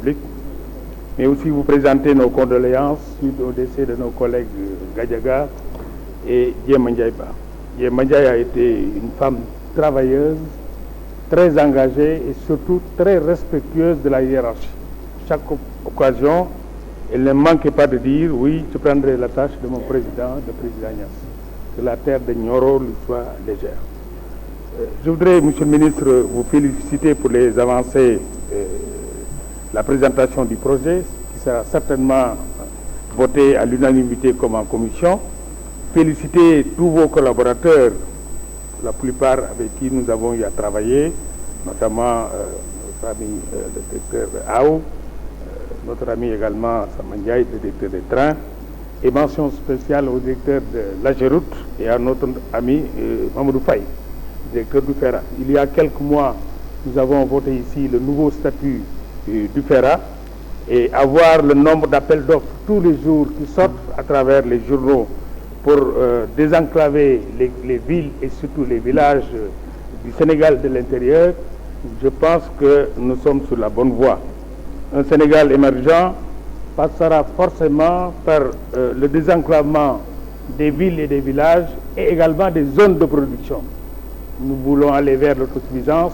République, mais aussi vous présenter nos condoléances suite au décès de nos collègues Gadiaga et Diema Ndiaye Ba. Diema Ndiaye a été une femme travailleuse, très engagée et surtout très respectueuse de la hiérarchie. Chaque occasion, elle ne manquait pas de dire « oui, je prendrai la tâche de mon président, le président Niasse, que la terre de Nioro lui soit légère ». Je voudrais, Monsieur le ministre, vous féliciter pour les avancées, la présentation du projet, qui sera certainement voté à l'unanimité comme en commission. Féliciter tous vos collaborateurs, la plupart avec qui nous avons eu à travailler, notamment notre ami le directeur Aou, notre ami également Samandiaï, le directeur des trains, et mention spéciale au directeur de l'AGEROUTE et à notre ami Mamadou Faye, directeur du FERA. Il y a quelques mois, nous avons voté ici le nouveau statut du FERA, et avoir le nombre d'appels d'offres tous les jours qui sortent à travers les journaux pour désenclaver les villes et surtout les villages du Sénégal de l'intérieur, je pense que nous sommes sur la bonne voie. Un Sénégal émergent passera forcément par le désenclavement des villes et des villages et également des zones de production. Nous voulons aller vers l'autosuffisance.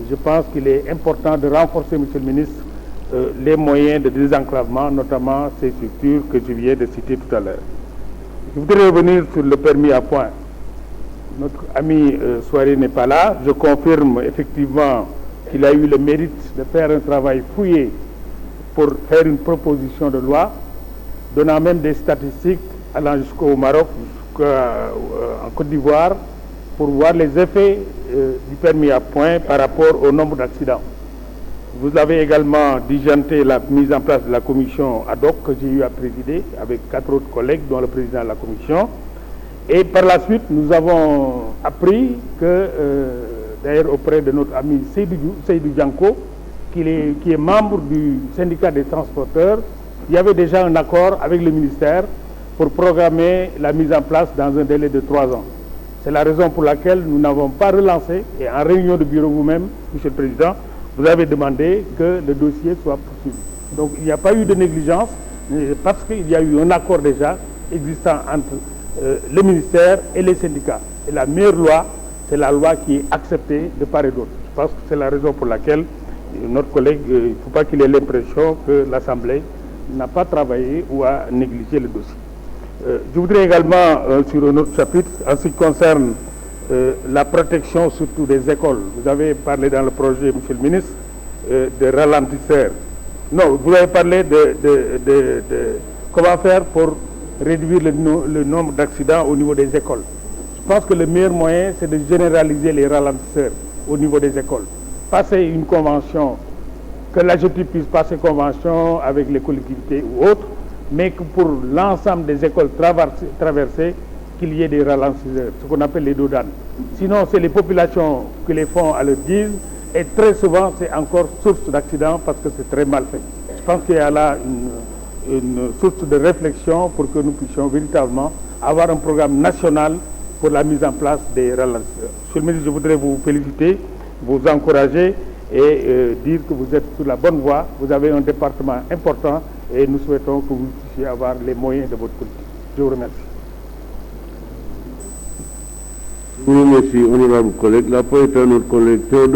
Je pense qu'il est important de renforcer, Monsieur le ministre, les moyens de désenclavement, notamment ces structures que je viens de citer tout à l'heure. Je voudrais revenir sur le permis à points. Notre ami Souaré n'est pas là. Je confirme effectivement qu'il a eu le mérite de faire un travail fouillé pour faire une proposition de loi, donnant même des statistiques allant jusqu'au Maroc, jusqu'en Côte d'Ivoire, pour voir les effets du permis à points par rapport au nombre d'accidents. Vous avez également diligenté la mise en place de la commission ad hoc que j'ai eu à présider avec 4 autres collègues, dont le président de la commission. Et par la suite, nous avons appris que, d'ailleurs auprès de notre ami Seydou Dianko, qui est membre du syndicat des transporteurs, il y avait déjà un accord avec le ministère pour programmer la mise en place dans un délai de 3 ans. C'est la raison pour laquelle nous n'avons pas relancé, et en réunion de bureau vous-même, Monsieur le Président, vous avez demandé que le dossier soit poursuivi. Donc il n'y a pas eu de négligence, parce qu'il y a eu un accord déjà existant entre le ministère et les syndicats. Et la meilleure loi, c'est la loi qui est acceptée de part et d'autre. Je pense que c'est la raison pour laquelle notre collègue, il ne faut pas qu'il ait l'impression que l'Assemblée n'a pas travaillé ou a négligé le dossier. Je voudrais également, sur un autre chapitre, en ce qui concerne la protection surtout des écoles. Vous avez parlé dans le projet, Monsieur le ministre, de ralentisseurs. Non, vous avez parlé de comment faire pour réduire le nombre d'accidents au niveau des écoles. Je pense que le meilleur moyen, c'est de généraliser les ralentisseurs au niveau des écoles. Passer une convention, que l'AGETIP puisse passer convention avec les collectivités ou autres, mais que pour l'ensemble des écoles traversées, qu'il y ait des ralentisseurs, ce qu'on appelle les dodanes. Sinon, c'est les populations qui les font à leur guise, et très souvent, c'est encore source d'accidents parce que c'est très mal fait. Je pense qu'il y a là une source de réflexion pour que nous puissions véritablement avoir un programme national pour la mise en place des ralentisseurs. Monsieur le ministre, je voudrais vous féliciter, vous encourager et dire que vous êtes sur la bonne voie. Vous avez un département important et nous souhaitons que vous puissiez avoir les moyens de votre politique. Je vous remercie. Merci, honorable collègue. La parole est à notre collègue Théodore.